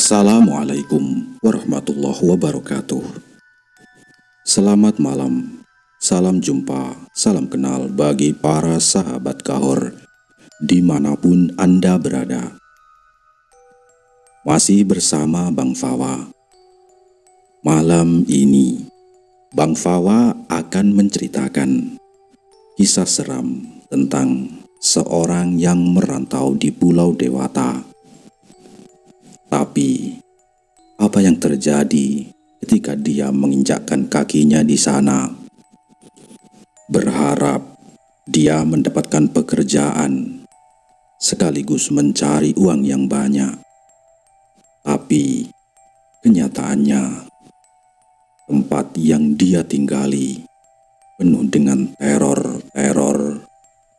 Assalamualaikum warahmatullahi wabarakatuh. Selamat malam, salam jumpa, salam kenal bagi para sahabat Kahor dimanapun Anda berada. Masih bersama Bang Fawa. Malam ini Bang Fawa akan menceritakan kisah seram tentang seorang yang merantau di Pulau Dewata. Tapi, apa yang terjadi ketika dia menginjakkan kakinya di sana? Berharap dia mendapatkan pekerjaan, sekaligus mencari uang yang banyak. Tapi, kenyataannya, tempat yang dia tinggali penuh dengan teror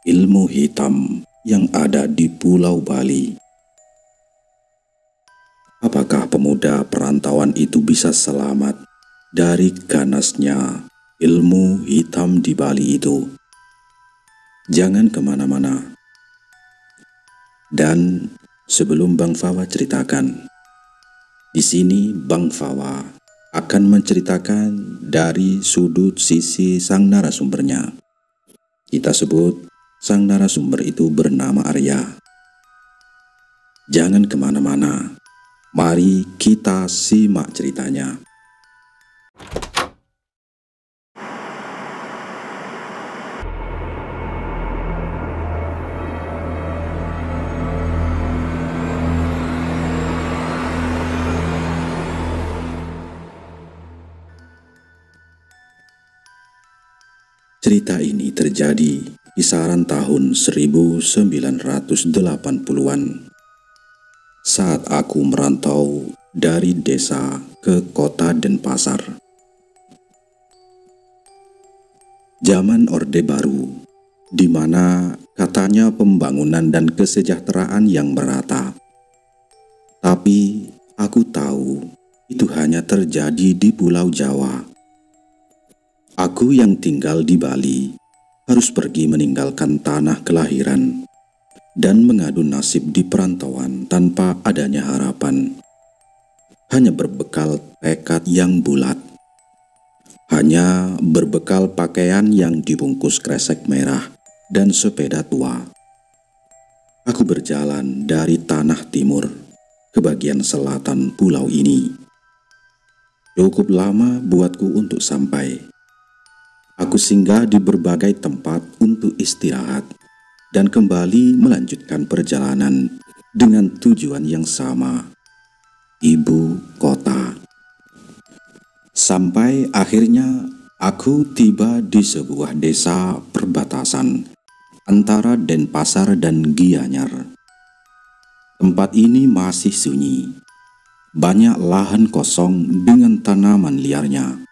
ilmu hitam yang ada di Pulau Bali. Apakah pemuda perantauan itu bisa selamat dari ganasnya ilmu hitam di Bali itu? Jangan kemana-mana. Dan sebelum Bang Fawa ceritakan, di sini Bang Fawa akan menceritakan dari sudut sisi sang narasumbernya. Kita sebut sang narasumber itu bernama Arya. Jangan kemana-mana. Mari kita simak ceritanya. Cerita ini terjadi kisaran tahun 1980-an. Saat aku merantau dari desa ke kota Denpasar. Zaman Orde Baru, di mana katanya pembangunan dan kesejahteraan yang merata. Tapi aku tahu itu hanya terjadi di Pulau Jawa. Aku yang tinggal di Bali harus pergi meninggalkan tanah kelahiran dan mengadu nasib di perantauan tanpa adanya harapan. Hanya berbekal tekad yang bulat. Hanya berbekal pakaian yang dibungkus kresek merah dan sepeda tua. Aku berjalan dari tanah timur ke bagian selatan pulau ini. Cukup lama buatku untuk sampai. Aku singgah di berbagai tempat untuk istirahat dan kembali melanjutkan perjalanan dengan tujuan yang sama, ibu kota. Sampai akhirnya aku tiba di sebuah desa perbatasan antara Denpasar dan Gianyar. Tempat ini masih sunyi, banyak lahan kosong dengan tanaman liarnya.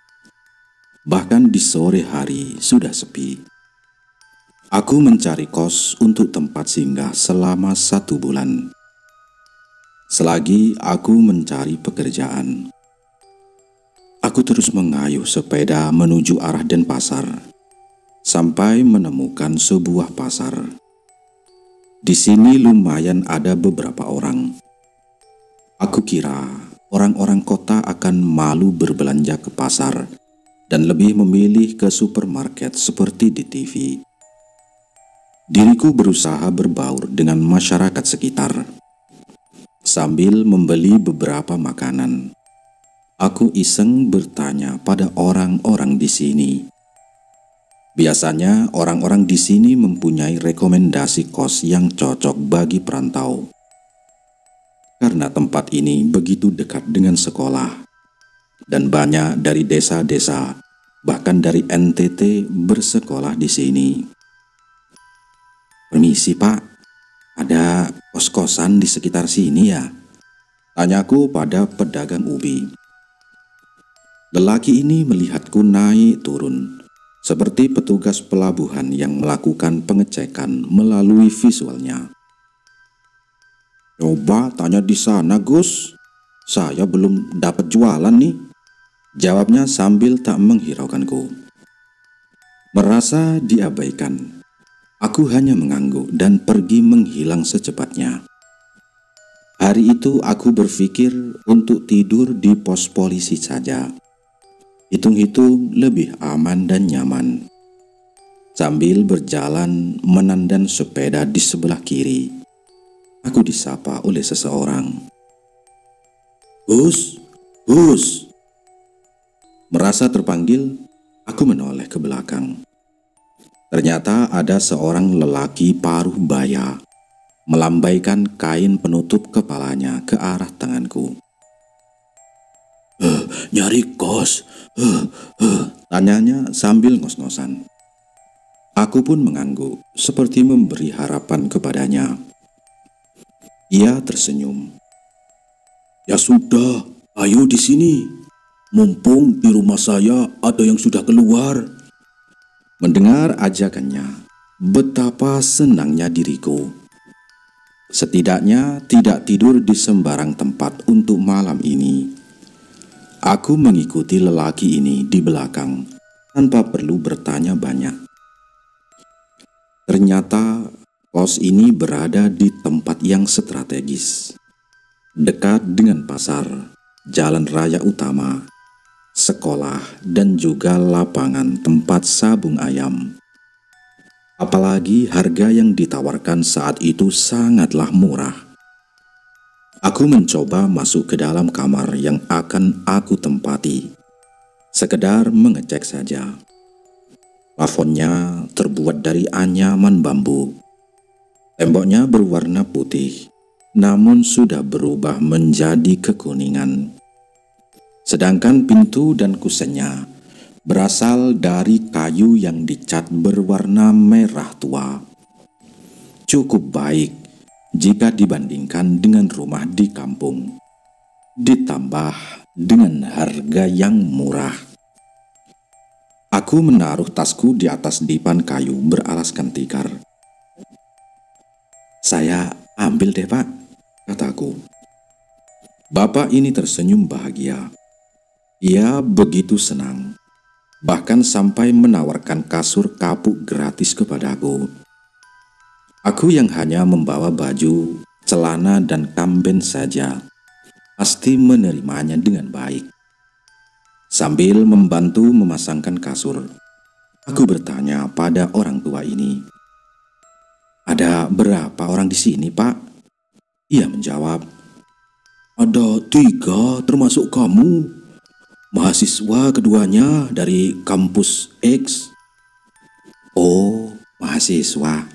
Bahkan di sore hari sudah sepi. Aku mencari kos untuk tempat singgah selama 1 bulan. Selagi aku mencari pekerjaan, aku terus mengayuh sepeda menuju arah Denpasar, sampai menemukan sebuah pasar. Di sini lumayan ada beberapa orang. Aku kira orang-orang kota akan malu berbelanja ke pasar dan lebih memilih ke supermarket seperti di TV. Diriku berusaha berbaur dengan masyarakat sekitar. Sambil membeli beberapa makanan, aku iseng bertanya pada orang-orang di sini. Biasanya orang-orang di sini mempunyai rekomendasi kos yang cocok bagi perantau. Karena tempat ini begitu dekat dengan sekolah, dan banyak dari desa-desa, bahkan dari NTT bersekolah di sini. Permisi Pak, ada kos-kosan di sekitar sini ya? Tanyaku pada pedagang ubi. Lelaki ini melihatku naik turun, seperti petugas pelabuhan yang melakukan pengecekan melalui visualnya. Coba tanya di sana Gus, saya belum dapat jualan nih, jawabnya sambil tak menghiraukanku. Merasa diabaikan, aku hanya mengangguk dan pergi menghilang secepatnya. Hari itu aku berpikir untuk tidur di pos polisi saja. Hitung-hitung lebih aman dan nyaman. Sambil berjalan menandang sepeda di sebelah kiri, aku disapa oleh seseorang. "Gus, Gus." Merasa terpanggil, aku menoleh ke belakang. Ternyata ada seorang lelaki paruh baya melambaikan kain penutup kepalanya ke arah tanganku. "Nyari kos?" Tanyanya sambil ngos-ngosan. Aku pun mengangguk, seperti memberi harapan kepadanya. Ia tersenyum. "Ya sudah, ayo di sini. Mumpung di rumah saya ada yang sudah keluar." Mendengar ajakannya, betapa senangnya diriku. Setidaknya tidak tidur di sembarang tempat untuk malam ini. Aku mengikuti lelaki ini di belakang tanpa perlu bertanya banyak. Ternyata kos ini berada di tempat yang strategis, dekat dengan pasar, jalan raya utama, sekolah, dan juga lapangan tempat sabung ayam. Apalagi harga yang ditawarkan saat itu sangatlah murah. Aku mencoba masuk ke dalam kamar yang akan aku tempati, sekedar mengecek saja. Plafonnya terbuat dari anyaman bambu. Temboknya berwarna putih, namun sudah berubah menjadi kekuningan. Sedangkan pintu dan kusennya berasal dari kayu yang dicat berwarna merah tua. Cukup baik jika dibandingkan dengan rumah di kampung, ditambah dengan harga yang murah. Aku menaruh tasku di atas dipan kayu beralaskan tikar. "Saya ambil deh, Pak," kataku. Bapak ini tersenyum bahagia. Ia begitu senang, bahkan sampai menawarkan kasur kapuk gratis kepadaku. Aku yang hanya membawa baju, celana, dan kamben saja, pasti menerimanya dengan baik. Sambil membantu memasangkan kasur, aku bertanya pada orang tua ini, "Ada berapa orang di sini, Pak?" Ia menjawab, "Ada 3 termasuk kamu. Mahasiswa keduanya dari kampus X." "Oh, mahasiswa.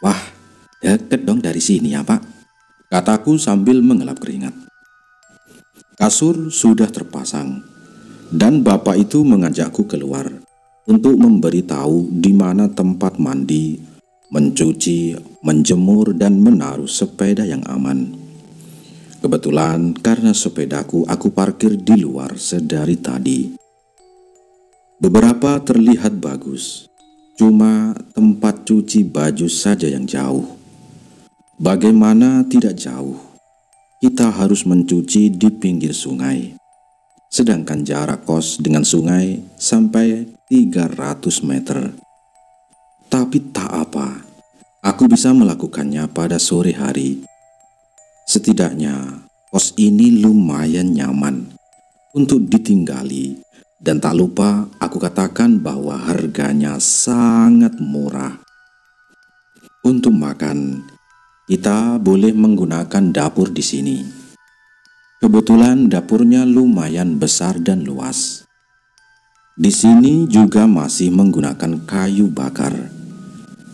Wah, deket dong dari sini ya, Pak," kataku sambil mengelap keringat. Kasur sudah terpasang, dan bapak itu mengajakku keluar untuk memberitahu di mana tempat mandi, mencuci, menjemur, dan menaruh sepeda yang aman. Kebetulan karena sepedaku aku parkir di luar sedari tadi. Beberapa terlihat bagus, cuma tempat cuci baju saja yang jauh. Bagaimana tidak jauh? Kita harus mencuci di pinggir sungai. Sedangkan jarak kos dengan sungai sampai 300 meter. Tapi tak apa, aku bisa melakukannya pada sore hari. Setidaknya kos ini lumayan nyaman untuk ditinggali, dan tak lupa aku katakan bahwa harganya sangat murah. Untuk makan, kita boleh menggunakan dapur di sini. Kebetulan dapurnya lumayan besar dan luas. Di sini juga masih menggunakan kayu bakar,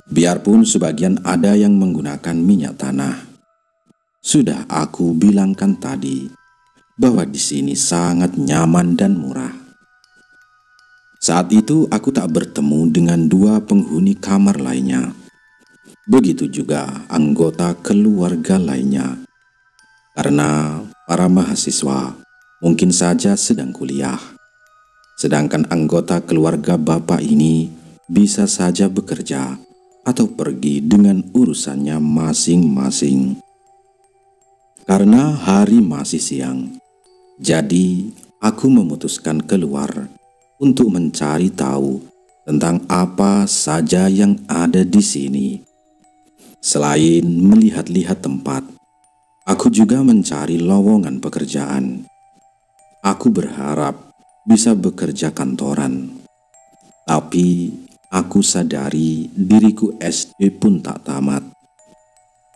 biarpun sebagian ada yang menggunakan minyak tanah. Sudah aku bilangkan tadi bahwa di sini sangat nyaman dan murah. Saat itu aku tak bertemu dengan 2 penghuni kamar lainnya. Begitu juga anggota keluarga lainnya, karena para mahasiswa mungkin saja sedang kuliah. Sedangkan anggota keluarga bapak ini bisa saja bekerja atau pergi dengan urusannya masing-masing. Karena hari masih siang, jadi aku memutuskan keluar untuk mencari tahu tentang apa saja yang ada di sini. Selain melihat-lihat tempat, Aku juga mencari lowongan pekerjaan. Aku berharap bisa bekerja kantoran. Tapi aku sadari diriku SD pun tak tamat.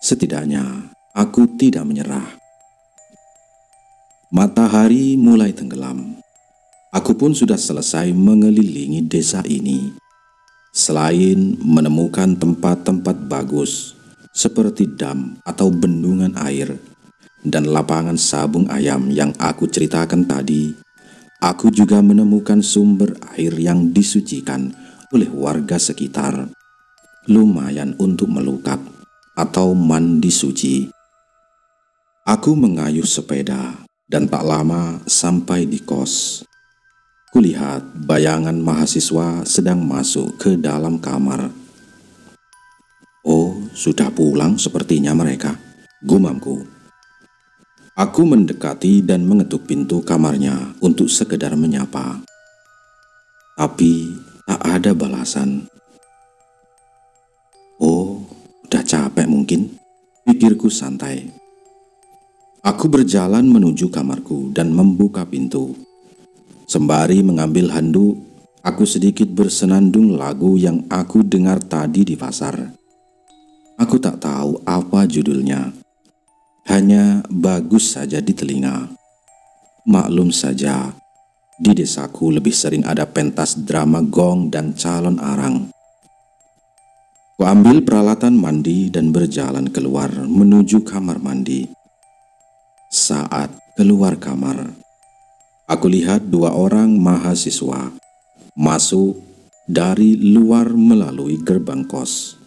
Setidaknya aku tidak menyerah. Matahari mulai tenggelam. Aku pun sudah selesai mengelilingi desa ini. Selain menemukan tempat-tempat bagus seperti dam atau bendungan air dan lapangan sabung ayam yang aku ceritakan tadi, aku juga menemukan sumber air yang disucikan oleh warga sekitar. Lumayan untuk melukap atau mandi suci. Aku mengayuh sepeda dan tak lama sampai di kos. Kulihat bayangan mahasiswa sedang masuk ke dalam kamar. Oh, sudah pulang sepertinya mereka, gumamku. Aku mendekati dan mengetuk pintu kamarnya untuk sekedar menyapa. Tapi tak ada balasan. Oh, udah capek mungkin, pikirku santai. Aku berjalan menuju kamarku dan membuka pintu. Sembari mengambil handuk, aku sedikit bersenandung lagu yang aku dengar tadi di pasar. Aku tak tahu apa judulnya, hanya bagus saja di telinga. Maklum saja, di desaku lebih sering ada pentas drama gong dan calon arang. Kuambil peralatan mandi dan berjalan keluar menuju kamar mandi. Saat keluar kamar, aku lihat dua orang mahasiswa masuk dari luar melalui gerbang kos.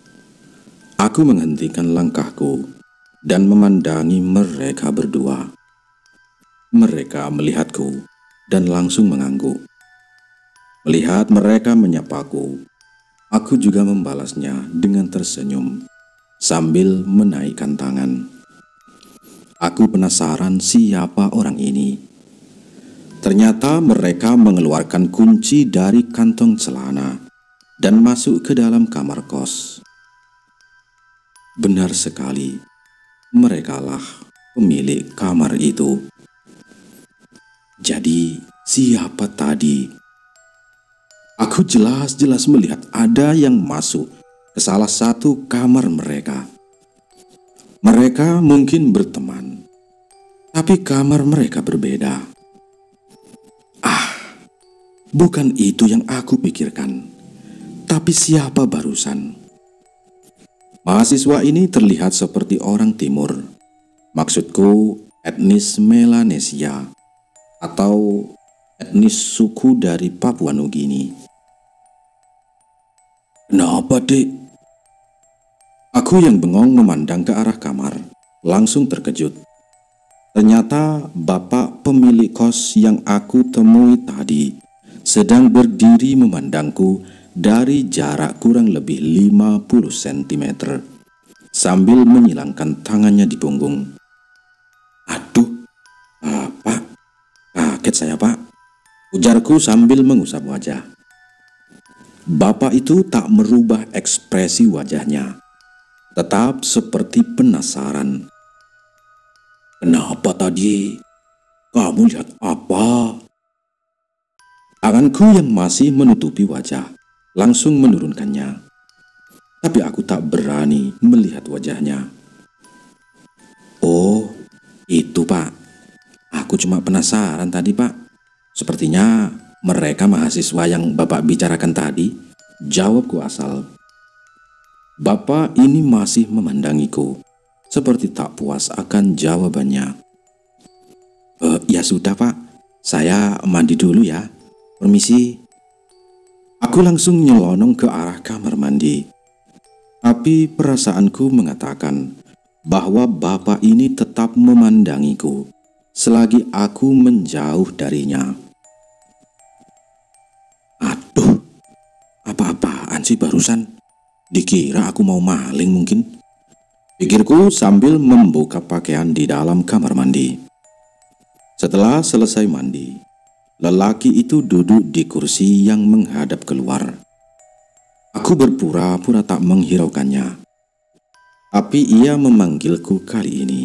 Aku menghentikan langkahku dan memandangi mereka berdua. Mereka melihatku dan langsung mengangguk. Melihat mereka menyapaku, aku juga membalasnya dengan tersenyum sambil menaikkan tangan. Aku penasaran siapa orang ini. Ternyata mereka mengeluarkan kunci dari kantong celana dan masuk ke dalam kamar kos. Benar sekali, merekalah pemilik kamar itu. Jadi, siapa tadi? Aku jelas-jelas melihat ada yang masuk ke salah satu kamar mereka. Mereka mungkin berteman, tapi kamar mereka berbeda. Bukan itu yang aku pikirkan. Tapi siapa barusan? Mahasiswa ini terlihat seperti orang timur. Maksudku etnis Melanesia atau etnis suku dari Papua Nugini. Kenapa, Dek? Aku yang bengong memandang ke arah kamar, langsung terkejut. Ternyata bapak pemilik kos yang aku temui tadi sedang berdiri memandangku dari jarak kurang lebih 50 cm sambil menyilangkan tangannya di punggung. Aduh, Pak, kaget saya, Pak, ujarku sambil mengusap wajah. Bapak itu tak merubah ekspresi wajahnya, tetap seperti penasaran. Kenapa tadi? Kamu lihat apa? Tanganku yang masih menutupi wajah langsung menurunkannya. Tapi aku tak berani melihat wajahnya. Oh, itu, Pak. Aku cuma penasaran tadi, Pak. Sepertinya mereka mahasiswa yang Bapak bicarakan tadi, jawabku asal. Bapak ini masih memandangiku, seperti tak puas akan jawabannya. Ya sudah, Pak, saya mandi dulu ya, permisi. Aku langsung nyelonong ke arah kamar mandi. Tapi perasaanku mengatakan bahwa bapak ini tetap memandangiku selagi aku menjauh darinya. Aduh, apa-apaan sih barusan? Dikira aku mau maling mungkin, pikirku sambil membuka pakaian di dalam kamar mandi. Setelah selesai mandi, lelaki itu duduk di kursi yang menghadap keluar. Aku berpura-pura tak menghiraukannya, tapi ia memanggilku kali ini.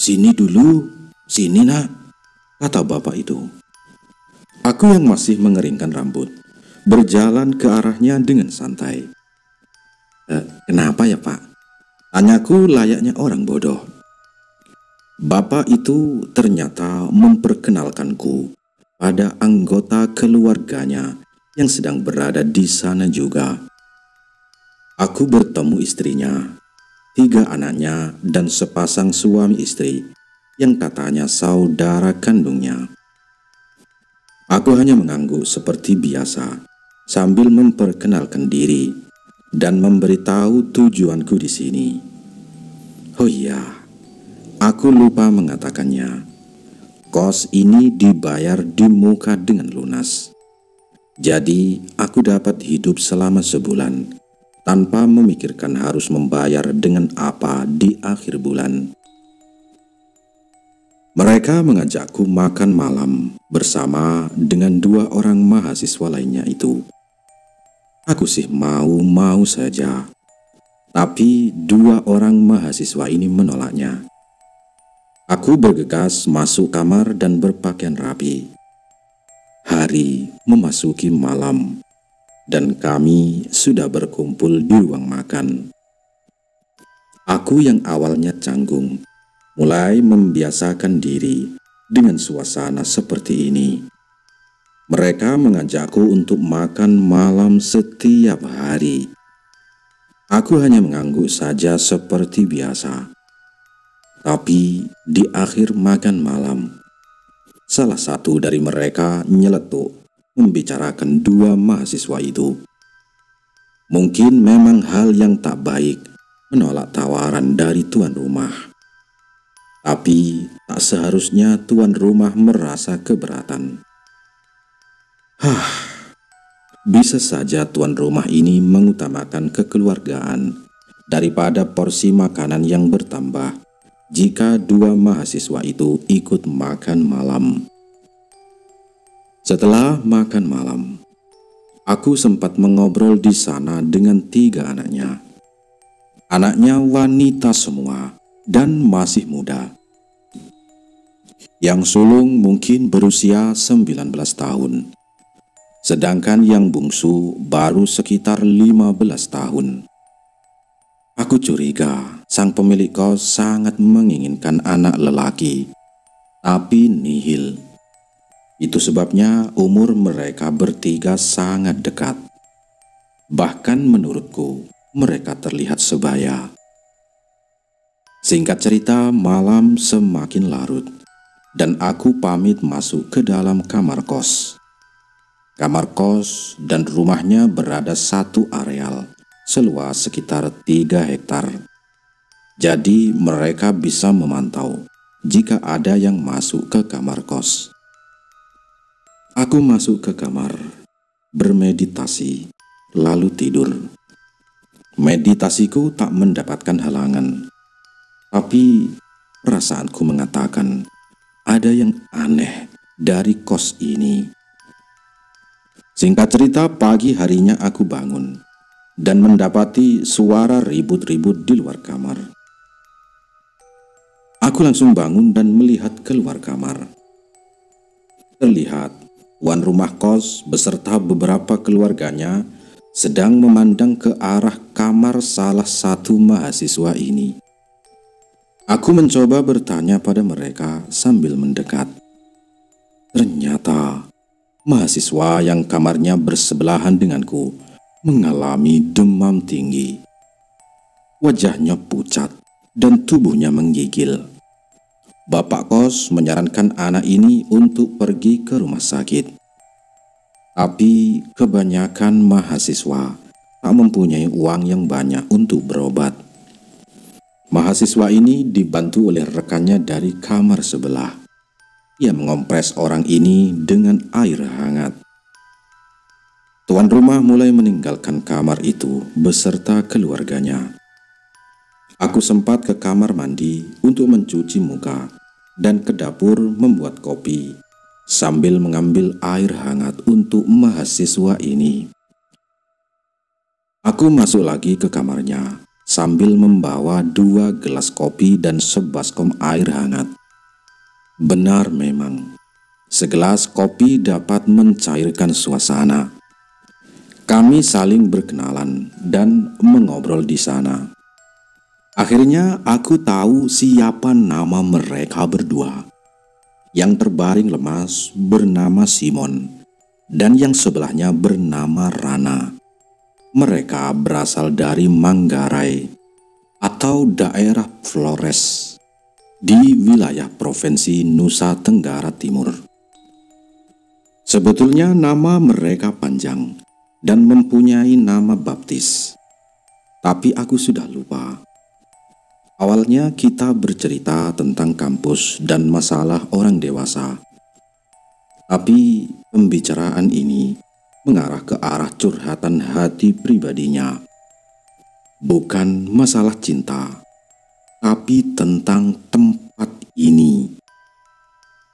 "Sini dulu, sini nak," kata bapak itu. Aku yang masih mengeringkan rambut berjalan ke arahnya dengan santai. Kenapa ya pak?" tanyaku layaknya orang bodoh. Bapak itu ternyata memperkenalkanku pada anggota keluarganya yang sedang berada di sana juga. Aku bertemu istrinya, 3 anaknya, dan sepasang suami istri yang katanya saudara kandungnya. Aku hanya mengangguk seperti biasa sambil memperkenalkan diri dan memberitahu tujuanku di sini. Oh iya, aku lupa mengatakannya. Kos ini dibayar di muka dengan lunas. Jadi aku dapat hidup selama sebulan tanpa memikirkan harus membayar dengan apa di akhir bulan. Mereka mengajakku makan malam bersama dengan 2 orang mahasiswa lainnya itu. Aku sih mau-mau saja, tapi 2 orang mahasiswa ini menolaknya. Aku bergegas masuk kamar dan berpakaian rapi. Hari memasuki malam, dan kami sudah berkumpul di ruang makan. Aku yang awalnya canggung, mulai membiasakan diri dengan suasana seperti ini. Mereka mengajakku untuk makan malam setiap hari. Aku hanya mengangguk saja seperti biasa. Tapi di akhir makan malam, salah satu dari mereka nyeletuk membicarakan 2 mahasiswa itu. Mungkin memang hal yang tak baik menolak tawaran dari tuan rumah. Tapi tak seharusnya tuan rumah merasa keberatan. Bisa saja tuan rumah ini mengutamakan kekeluargaan daripada porsi makanan yang bertambah jika 2 mahasiswa itu ikut makan malam. Setelah makan malam, aku sempat mengobrol di sana dengan 3 anaknya. Anaknya wanita semua dan masih muda. Yang sulung mungkin berusia 19 tahun, sedangkan yang bungsu baru sekitar 15 tahun. Aku curiga sang pemilik kos sangat menginginkan anak lelaki, tapi nihil. Itu sebabnya umur mereka bertiga sangat dekat. Bahkan menurutku, mereka terlihat sebaya. Singkat cerita, malam semakin larut, dan aku pamit masuk ke dalam kamar kos. Kamar kos dan rumahnya berada satu areal seluas sekitar 3 hektar. Jadi mereka bisa memantau jika ada yang masuk ke kamar kos. Aku masuk ke kamar, bermeditasi, lalu tidur. Meditasiku tak mendapatkan halangan, tapi perasaanku mengatakan ada yang aneh dari kos ini. Singkat cerita, pagi harinya aku bangun dan mendapati suara ribut-ribut di luar kamar. Aku langsung bangun dan melihat keluar kamar. Terlihat tuan rumah kos beserta beberapa keluarganya sedang memandang ke arah kamar salah satu mahasiswa ini. Aku mencoba bertanya pada mereka sambil mendekat. Ternyata mahasiswa yang kamarnya bersebelahan denganku mengalami demam tinggi. Wajahnya pucat dan tubuhnya menggigil. Bapak kos menyarankan anak ini untuk pergi ke rumah sakit. Tapi kebanyakan mahasiswa tak mempunyai uang yang banyak untuk berobat. Mahasiswa ini dibantu oleh rekannya dari kamar sebelah. Ia mengompres orang ini dengan air hangat. Tuan rumah mulai meninggalkan kamar itu beserta keluarganya. Aku sempat ke kamar mandi untuk mencuci muka dan ke dapur membuat kopi sambil mengambil air hangat untuk mahasiswa ini. Aku masuk lagi ke kamarnya sambil membawa 2 gelas kopi dan sebaskom air hangat. Benar memang, segelas kopi dapat mencairkan suasana. Kami saling berkenalan dan mengobrol di sana. Akhirnya aku tahu siapa nama mereka berdua. Yang terbaring lemas bernama Simon dan yang sebelahnya bernama Rana. Mereka berasal dari Manggarai atau daerah Flores di wilayah Provinsi Nusa Tenggara Timur. Sebetulnya nama mereka panjang dan mempunyai nama baptis, tapi aku sudah lupa. Awalnya kita bercerita tentang kampus dan masalah orang dewasa. Tapi pembicaraan ini mengarah ke arah curhatan hati pribadinya. Bukan masalah cinta, tapi tentang tempat ini.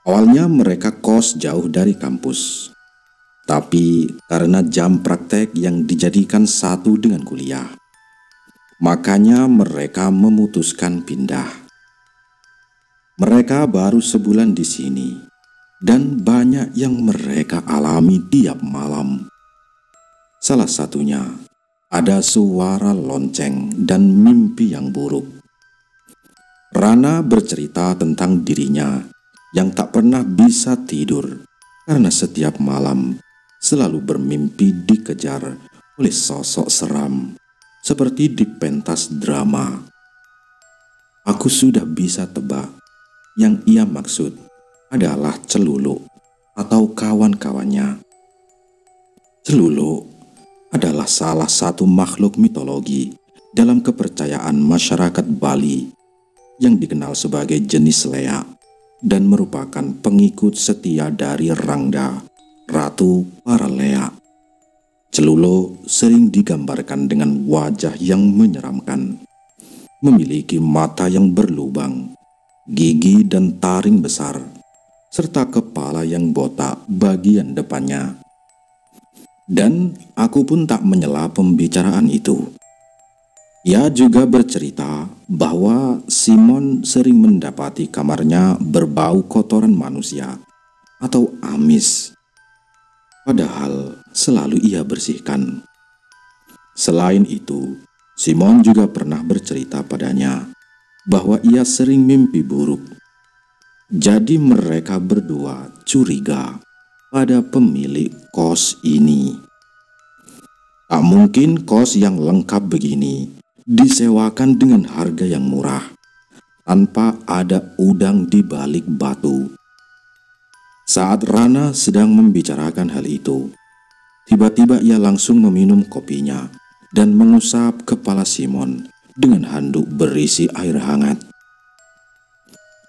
Awalnya mereka kos jauh dari kampus. Tapi karena jam praktek yang dijadikan satu dengan kuliah, makanya mereka memutuskan pindah. Mereka baru sebulan di sini dan banyak yang mereka alami tiap malam. Salah satunya ada suara lonceng dan mimpi yang buruk. Rana bercerita tentang dirinya yang tak pernah bisa tidur karena setiap malam selalu bermimpi dikejar oleh sosok seram seperti di pentas drama. Aku sudah bisa tebak yang ia maksud adalah Celuluk atau kawan-kawannya. Celuluk adalah salah satu makhluk mitologi dalam kepercayaan masyarakat Bali yang dikenal sebagai jenis leak dan merupakan pengikut setia dari Rangda, ratu para leak. Celuluk sering digambarkan dengan wajah yang menyeramkan, memiliki mata yang berlubang, gigi dan taring besar, serta kepala yang botak bagian depannya. Dan aku pun tak menyela pembicaraan itu. Ia juga bercerita bahwa Simon sering mendapati kamarnya berbau kotoran manusia atau amis. Padahal selalu ia bersihkan. Selain itu, Simon juga pernah bercerita padanya bahwa ia sering mimpi buruk. Jadi mereka berdua curiga pada pemilik kos ini. Tak mungkin kos yang lengkap begini disewakan dengan harga yang murah tanpa ada udang di balik batu. Saat Rana sedang membicarakan hal itu, tiba-tiba ia langsung meminum kopinya dan mengusap kepala Simon dengan handuk berisi air hangat.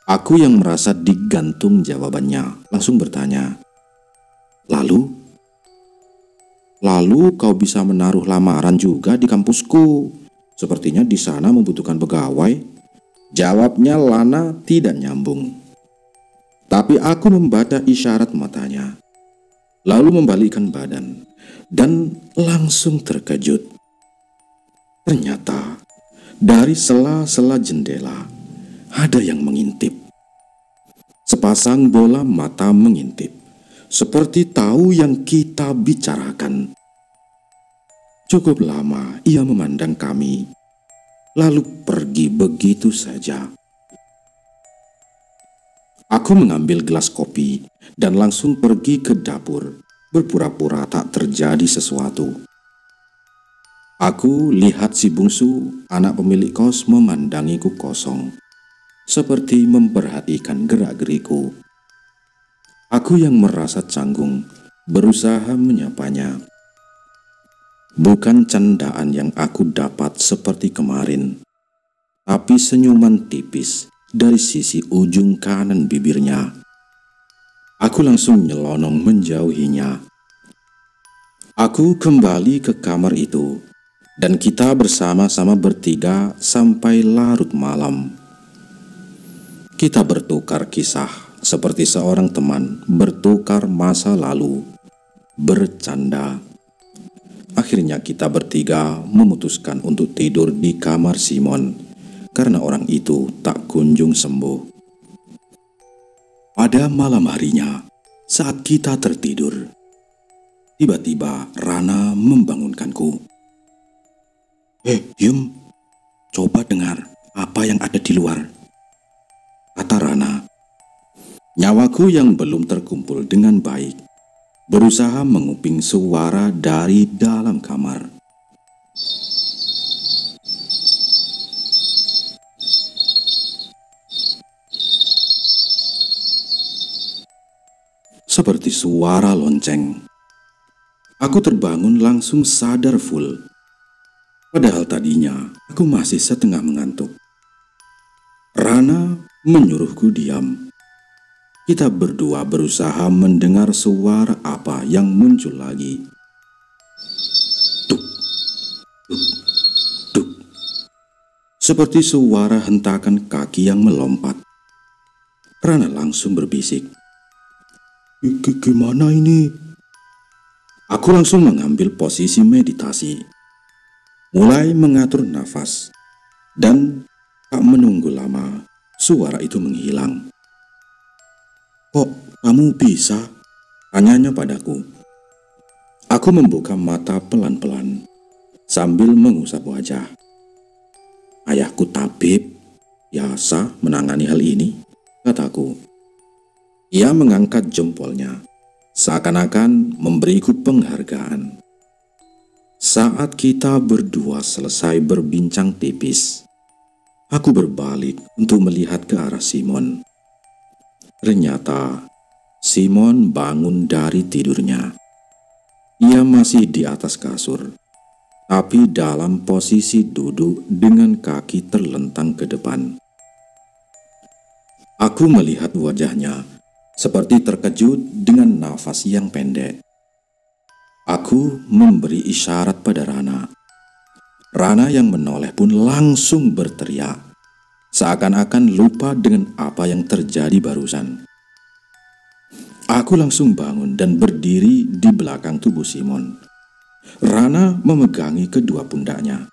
Aku yang merasa digantung jawabannya langsung bertanya, Lalu kau bisa menaruh lamaran juga di kampusku. Sepertinya di sana membutuhkan pegawai. Jawabnya Lana tidak nyambung. Tapi aku membaca isyarat matanya, lalu membalikkan badan dan langsung terkejut. Ternyata dari sela-sela jendela ada yang mengintip. Sepasang bola mata mengintip, seperti tahu yang kita bicarakan. Cukup lama ia memandang kami, lalu pergi begitu saja. Aku mengambil gelas kopi dan langsung pergi ke dapur, berpura-pura tak terjadi sesuatu. Aku lihat si bungsu, anak pemilik kos, memandangiku kosong, seperti memperhatikan gerak-geriku. Aku yang merasa canggung, berusaha menyapanya. Bukan candaan yang aku dapat seperti kemarin, tapi senyuman tipis dari sisi ujung kanan bibirnya. Aku langsung nyelonong menjauhinya. Aku kembali ke kamar itu, dan kita bersama-sama bertiga sampai larut malam. Kita bertukar kisah seperti seorang teman bertukar masa lalu, bercanda. Akhirnya kita bertiga memutuskan untuk tidur di kamar Simon karena orang itu tak kunjung sembuh. Pada malam harinya, saat kita tertidur, tiba-tiba Rana membangunkanku. Yum, coba dengar apa yang ada di luar, kata Rana. Nyawaku yang belum terkumpul dengan baik berusaha menguping suara dari dalam kamar. Seperti suara lonceng. Aku terbangun langsung sadar full. Padahal tadinya aku masih setengah mengantuk. Rana menyuruhku diam. Kita berdua berusaha mendengar suara apa yang muncul lagi. Duk, duk, duk. Seperti suara hentakan kaki yang melompat. Rana langsung berbisik. Gimana ini? Aku langsung mengambil posisi meditasi. Mulai mengatur nafas. Dan tak menunggu lama, suara itu menghilang. Kok kamu bisa? Tanyanya padaku. Aku membuka mata pelan-pelan sambil mengusap wajah. Ayahku tabib, biasa menangani hal ini, kataku. Ia mengangkat jempolnya, seakan-akan memberiku penghargaan. Saat kita berdua selesai berbincang tipis, aku berbalik untuk melihat ke arah Simon. Ternyata Simon bangun dari tidurnya. Ia masih di atas kasur, tapi dalam posisi duduk dengan kaki terlentang ke depan. Aku melihat wajahnya seperti terkejut dengan nafas yang pendek. Aku memberi isyarat pada Rana. Rana yang menoleh pun langsung berteriak, seakan-akan lupa dengan apa yang terjadi barusan. Aku langsung bangun dan berdiri di belakang tubuh Simon. Rana memegangi kedua pundaknya.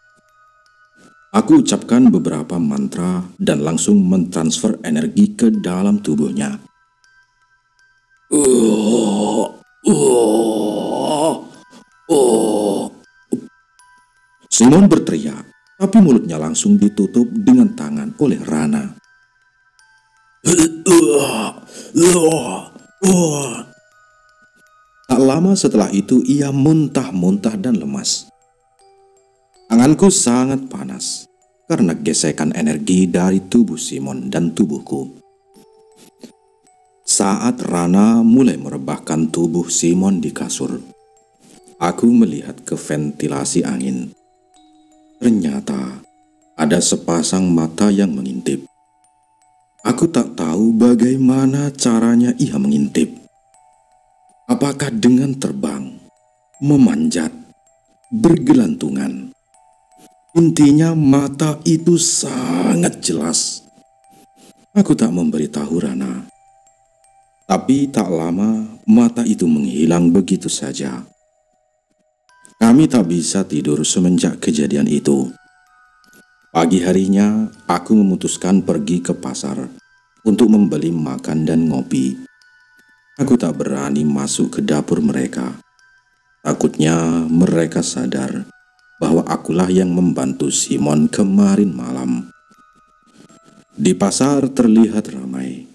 Aku ucapkan beberapa mantra dan langsung mentransfer energi ke dalam tubuhnya. Simon berteriak, tapi mulutnya langsung ditutup dengan tangan oleh Rana. Tak lama setelah itu ia muntah-muntah dan lemas. Tanganku sangat panas karena gesekan energi dari tubuh Simon dan tubuhku. Saat Rana mulai merebahkan tubuh Simon di kasur, aku melihat ke ventilasi angin. Ternyata ada sepasang mata yang mengintip. Aku tak tahu bagaimana caranya ia mengintip. Apakah dengan terbang, memanjat, bergelantungan? Intinya mata itu sangat jelas. Aku tak memberitahu Rana. Tapi tak lama mata itu menghilang begitu saja. Kami tak bisa tidur semenjak kejadian itu. Pagi harinya, aku memutuskan pergi ke pasar untuk membeli makan dan ngopi. Aku tak berani masuk ke dapur mereka. Takutnya mereka sadar bahwa akulah yang membantu Simon kemarin malam. Di pasar terlihat ramai.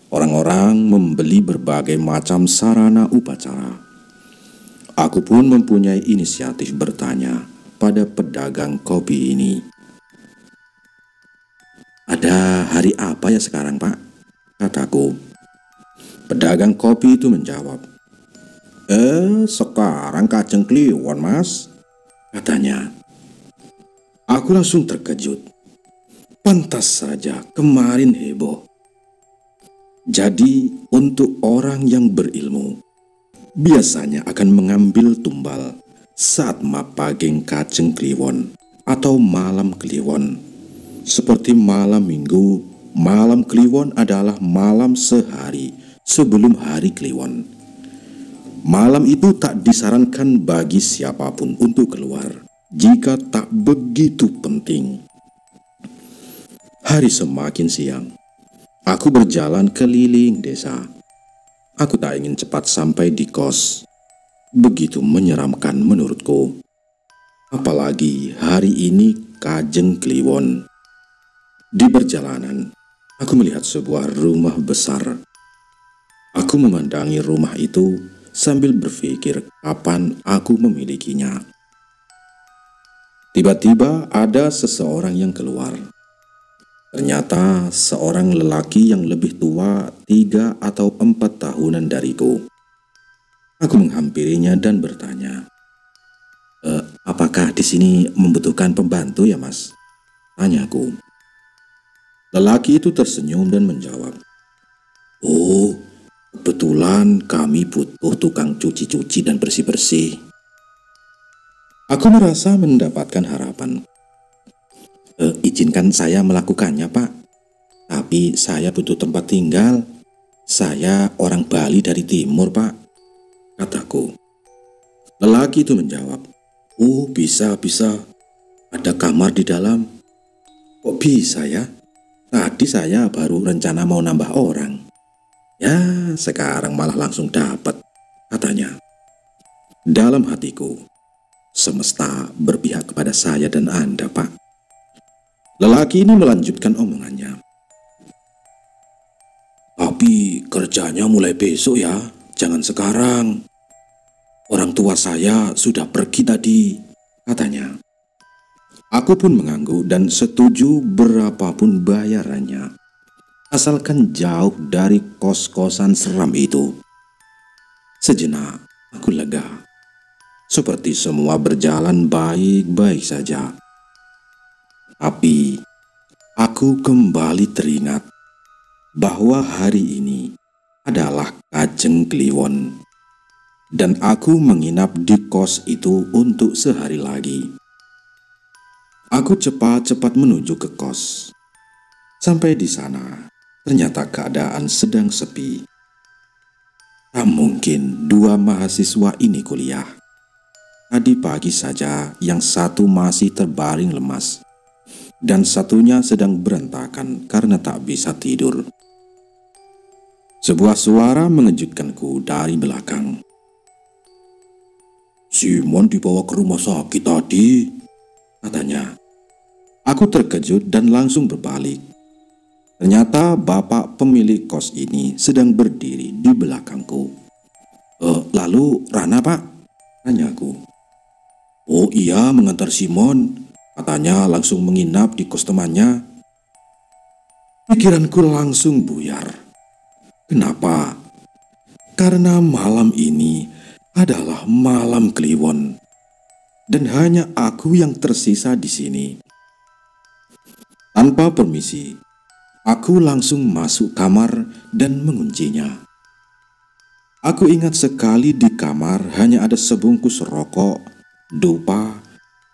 Orang-orang membeli berbagai macam sarana upacara. Aku pun mempunyai inisiatif bertanya pada pedagang kopi ini. Ada hari apa ya sekarang, Pak? Kataku. Pedagang kopi itu menjawab. Sekarang Kajeng Kliwon, Mas, katanya. Aku langsung terkejut. Pantas saja kemarin heboh. Jadi untuk orang yang berilmu, biasanya akan mengambil tumbal saat Mapageng Kajeng Kliwon atau malam Kliwon. Seperti malam Minggu, malam Kliwon adalah malam sehari sebelum hari Kliwon. Malam itu tak disarankan bagi siapapun untuk keluar jika tak begitu penting. Hari semakin siang. Aku berjalan keliling desa. Aku tak ingin cepat sampai di kos. Begitu menyeramkan menurutku. Apalagi hari ini Kajeng Kliwon. Di perjalanan, aku melihat sebuah rumah besar. Aku memandangi rumah itu sambil berpikir kapan aku memilikinya. Tiba-tiba ada seseorang yang keluar. Ternyata seorang lelaki yang lebih tua 3 atau 4 tahunan dariku. Aku menghampirinya dan bertanya, apakah di sini membutuhkan pembantu ya mas? Tanyaku. Lelaki itu tersenyum dan menjawab, oh, kebetulan kami butuh tukang cuci-cuci dan bersih-bersih. Aku merasa mendapatkan harapan. Izinkan saya melakukannya, Pak. Tapi saya butuh tempat tinggal. Saya orang Bali dari timur, Pak, kataku. Lelaki itu menjawab, oh bisa. Ada kamar di dalam. Kok bisa ya? Tadi saya baru rencana mau nambah orang. Ya, sekarang malah langsung dapat, katanya. Dalam hatiku, semesta berpihak kepada saya dan Anda, Pak. Lelaki ini melanjutkan omongannya. Tapi kerjanya mulai besok ya, jangan sekarang. Orang tua saya sudah pergi tadi, katanya. Aku pun mengangguk dan setuju berapapun bayarannya. Asalkan jauh dari kos-kosan seram itu. Sejenak aku lega. Seperti semua berjalan baik-baik saja. Tapi aku kembali teringat bahwa hari ini adalah Kajeng Kliwon. Dan aku menginap di kos itu untuk sehari lagi. Aku cepat-cepat menuju ke kos. Sampai di sana, ternyata keadaan sedang sepi. Tak mungkin 2 mahasiswa ini kuliah. Tadi pagi saja yang satu masih terbaring lemas. Dan satunya sedang berantakan karena tak bisa tidur. Sebuah suara mengejutkanku dari belakang. Simon dibawa ke rumah sakit tadi, katanya. Aku terkejut dan langsung berbalik. Ternyata bapak pemilik kos ini sedang berdiri di belakangku. Lalu Rana, Pak? Tanyaku. Oh iya, mengantar Simon. Katanya langsung menginap di kos temannya. Pikiranku langsung buyar. Kenapa? Karena malam ini adalah malam Kliwon. Dan hanya aku yang tersisa di sini. Tanpa permisi, aku langsung masuk kamar dan menguncinya. Aku ingat sekali di kamar hanya ada sebungkus rokok, dupa,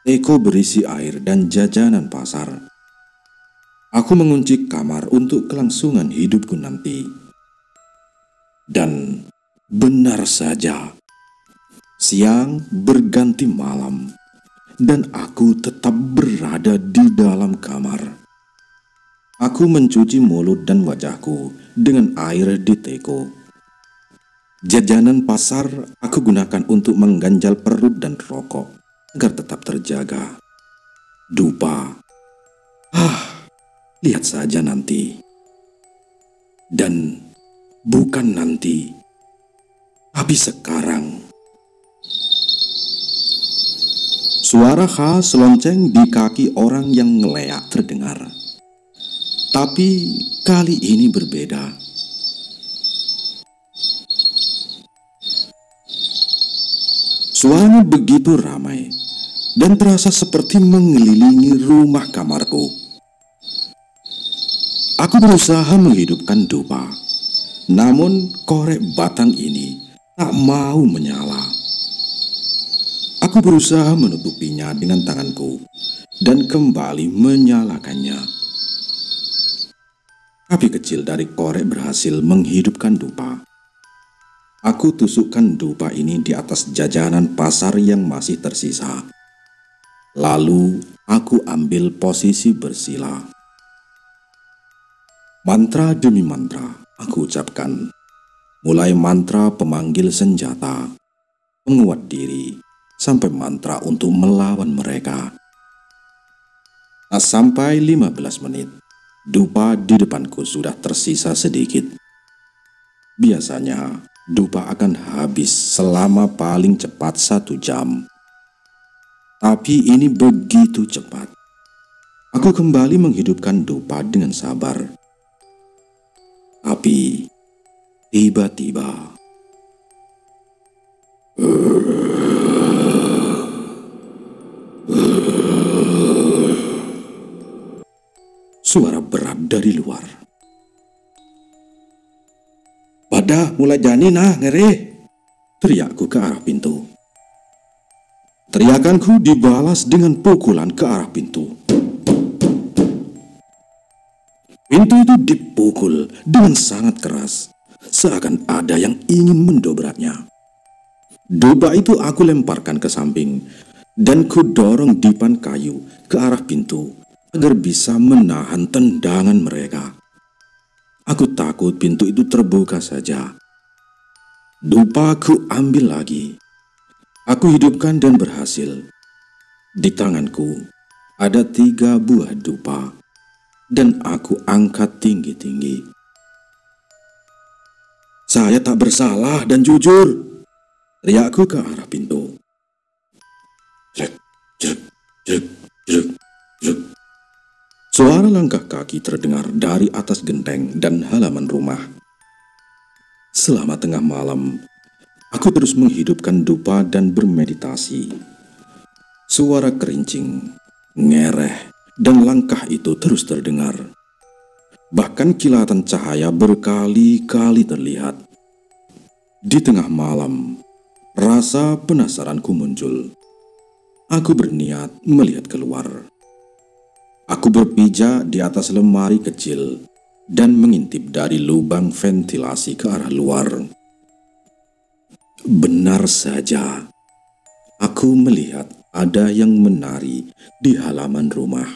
teko berisi air dan jajanan pasar. Aku mengunci kamar untuk kelangsungan hidupku nanti. Dan benar saja, siang berganti malam dan aku tetap berada di dalam kamar. Aku mencuci mulut dan wajahku dengan air di teko. Jajanan pasar aku gunakan untuk mengganjal perut dan rokok agar tetap terjaga. Dupa. Lihat saja nanti. Dan bukan nanti, tapi sekarang. Suara khas lonceng di kaki orang yang ngeleak terdengar. Tapi kali ini berbeda. Suaranya begitu ramai dan terasa seperti mengelilingi rumah kamarku. Aku berusaha menghidupkan dupa, namun korek batang ini tak mau menyala. Aku berusaha menutupinya dengan tanganku dan kembali menyalakannya. Api kecil dari korek berhasil menghidupkan dupa. Aku tusukkan dupa ini di atas jajanan pasar yang masih tersisa. Lalu aku ambil posisi bersila. Mantra demi mantra aku ucapkan, mulai mantra pemanggil senjata, penguat diri, sampai mantra untuk melawan mereka. Tak sampai 15 menit, dupa di depanku sudah tersisa sedikit. Biasanya, dupa akan habis selama paling cepat 1 jam. Tapi ini begitu cepat. Aku kembali menghidupkan dupa dengan sabar. Tapi, tiba-tiba, suara berat dari luar. "Pada mulai jani nah ngere," teriakku ke arah pintu. Teriakanku dibalas dengan pukulan ke arah pintu. Pintu itu dipukul dengan sangat keras, seakan ada yang ingin mendobraknya. Dupa itu aku lemparkan ke samping, dan ku dorong dipan kayu ke arah pintu agar bisa menahan tendangan mereka. Aku takut pintu itu terbuka saja. Dupa aku ambil lagi. Aku hidupkan dan berhasil. Di tanganku ada 3 buah dupa, dan aku angkat tinggi-tinggi. "Saya tak bersalah dan jujur," teriakku ke arah pintu. Jrek, jrek, jrek, jrek, jrek. Suara langkah kaki terdengar dari atas genteng dan halaman rumah. Selama tengah malam, aku terus menghidupkan dupa dan bermeditasi. Suara kerincing, ngereh, dan langkah itu terus terdengar. Bahkan kilatan cahaya berkali-kali terlihat. Di tengah malam, rasa penasaranku muncul. Aku berniat melihat keluar. Aku berpijak di atas lemari kecil dan mengintip dari lubang ventilasi ke arah luar. Benar saja, aku melihat ada yang menari di halaman rumah.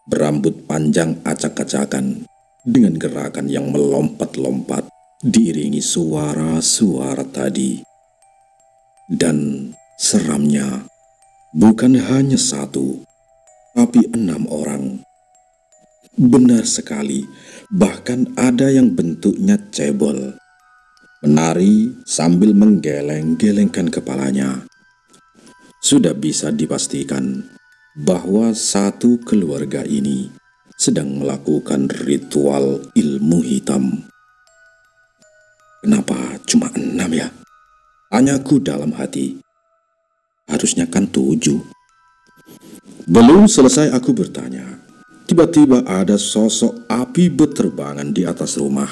Berambut panjang acak-acakan dengan gerakan yang melompat-lompat diiringi suara-suara tadi. Dan seramnya, bukan hanya 1, tapi 6 orang. Benar sekali, bahkan ada yang bentuknya cebol, menari sambil menggeleng-gelengkan kepalanya. Sudah bisa dipastikan bahwa satu keluarga ini sedang melakukan ritual ilmu hitam. "Kenapa cuma 6 ya?" tanyaku dalam hati. Harusnya kan 7. Belum selesai aku bertanya, tiba-tiba ada sosok api berterbangan di atas rumah.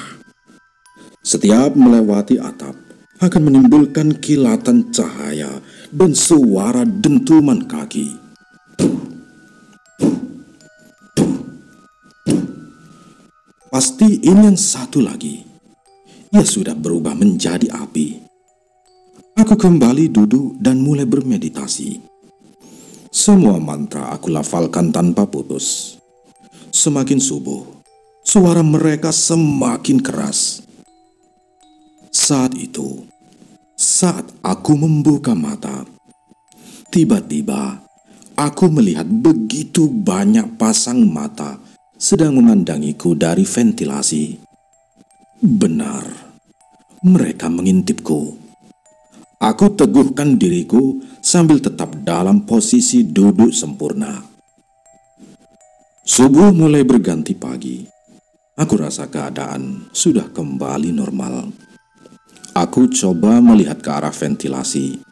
Setiap melewati atap akan menimbulkan kilatan cahaya dan suara dentuman kaki. Pasti ini yang satu lagi. Ia sudah berubah menjadi api. Aku kembali duduk dan mulai bermeditasi. Semua mantra aku lafalkan tanpa putus. Semakin subuh, suara mereka semakin keras. Saat itu, saat aku membuka mata, tiba-tiba aku melihat begitu banyak pasang mata sedang memandangiku dari ventilasi. Benar, mereka mengintipku. Aku teguhkan diriku sambil tetap dalam posisi duduk sempurna. Subuh mulai berganti pagi. Aku rasa keadaan sudah kembali normal. Aku coba melihat ke arah ventilasi,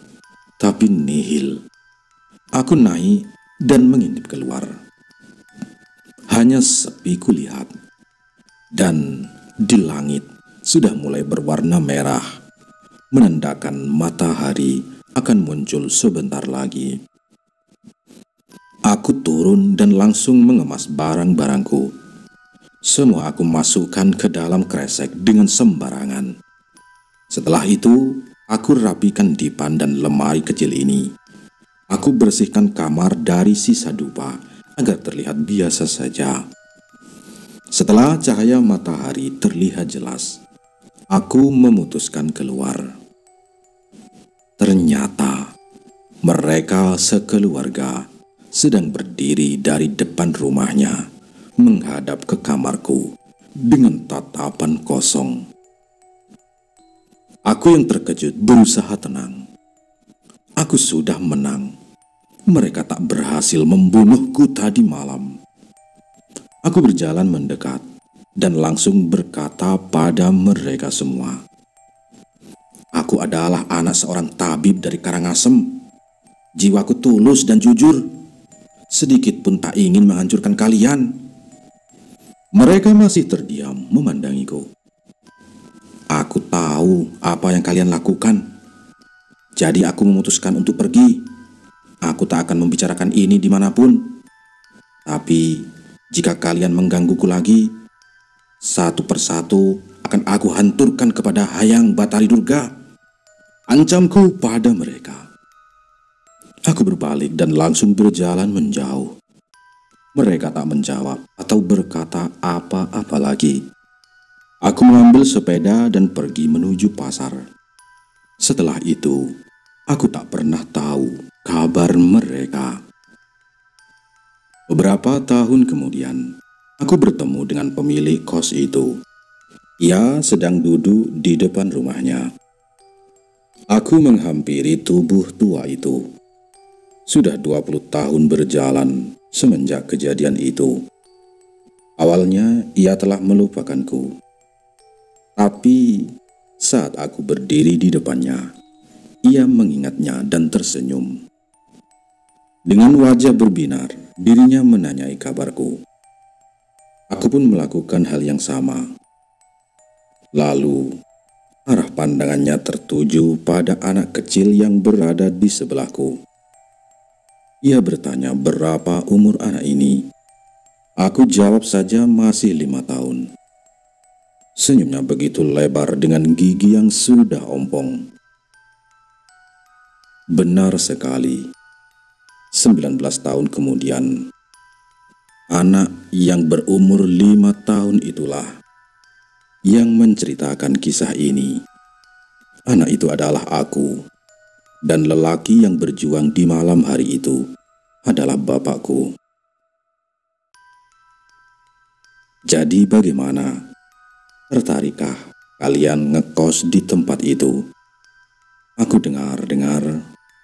tapi nihil. Aku naik dan mengintip keluar. Hanya sepi kulihat. Dan di langit sudah mulai berwarna merah, menandakan matahari akan muncul sebentar lagi. Aku turun dan langsung mengemas barang-barangku. Semua aku masukkan ke dalam kresek dengan sembarangan. Setelah itu, aku rapikan dipan dan lemari kecil ini. Aku bersihkan kamar dari sisa dupa agar terlihat biasa saja. Setelah cahaya matahari terlihat jelas, aku memutuskan keluar. Ternyata mereka sekeluarga sedang berdiri dari depan rumahnya menghadap ke kamarku dengan tatapan kosong. Aku yang terkejut berusaha tenang. Aku sudah menang. Mereka tak berhasil membunuhku tadi malam. Aku berjalan mendekat dan langsung berkata pada mereka semua, "Aku adalah anak seorang tabib dari Karangasem. Jiwaku tulus dan jujur. Sedikit pun tak ingin menghancurkan kalian." Mereka masih terdiam memandangiku. Aku tahu apa yang kalian lakukan. Jadi aku memutuskan untuk pergi. Aku tak akan membicarakan ini dimanapun. Tapi jika kalian menggangguku lagi, satu persatu akan aku hanturkan kepada Hayang Batari Durga. Ancamku pada mereka. Aku berbalik dan langsung berjalan menjauh. Mereka tak menjawab atau berkata apa-apa lagi. Aku mengambil sepeda dan pergi menuju pasar. Setelah itu, aku tak pernah tahu kabar mereka. Beberapa tahun kemudian, aku bertemu dengan pemilik kos itu. Ia sedang duduk di depan rumahnya. Aku menghampiri tubuh tua itu. Sudah 20 tahun berjalan semenjak kejadian itu. Awalnya ia telah melupakanku. Tapi saat aku berdiri di depannya, ia mengingatnya dan tersenyum. Dengan wajah berbinar, dirinya menanyai kabarku. Aku pun melakukan hal yang sama. Lalu, arah pandangannya tertuju pada anak kecil yang berada di sebelahku. Ia bertanya berapa umur anak ini. Aku jawab saja masih 5 tahun. Senyumnya begitu lebar dengan gigi yang sudah ompong. Benar sekali, 19 tahun kemudian, anak yang berumur 5 tahun itulah yang menceritakan kisah ini. Anak itu adalah aku, dan lelaki yang berjuang di malam hari itu adalah bapakku. Jadi bagaimana? Tertarikkah kalian ngekos di tempat itu? Aku dengar-dengar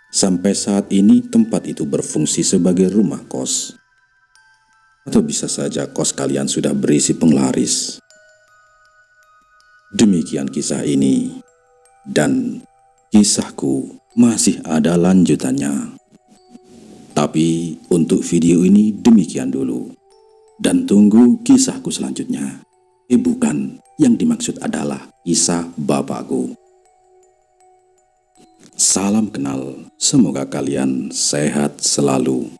sampai saat ini tempat itu berfungsi sebagai rumah kos. Atau bisa saja kos kalian sudah berisi penglaris. Demikian kisah ini, dan kisahku masih ada lanjutannya. Tapi untuk video ini demikian dulu. Dan tunggu kisahku selanjutnya. Bukan, yang dimaksud adalah kisah bapakku. Salam kenal, semoga kalian sehat selalu.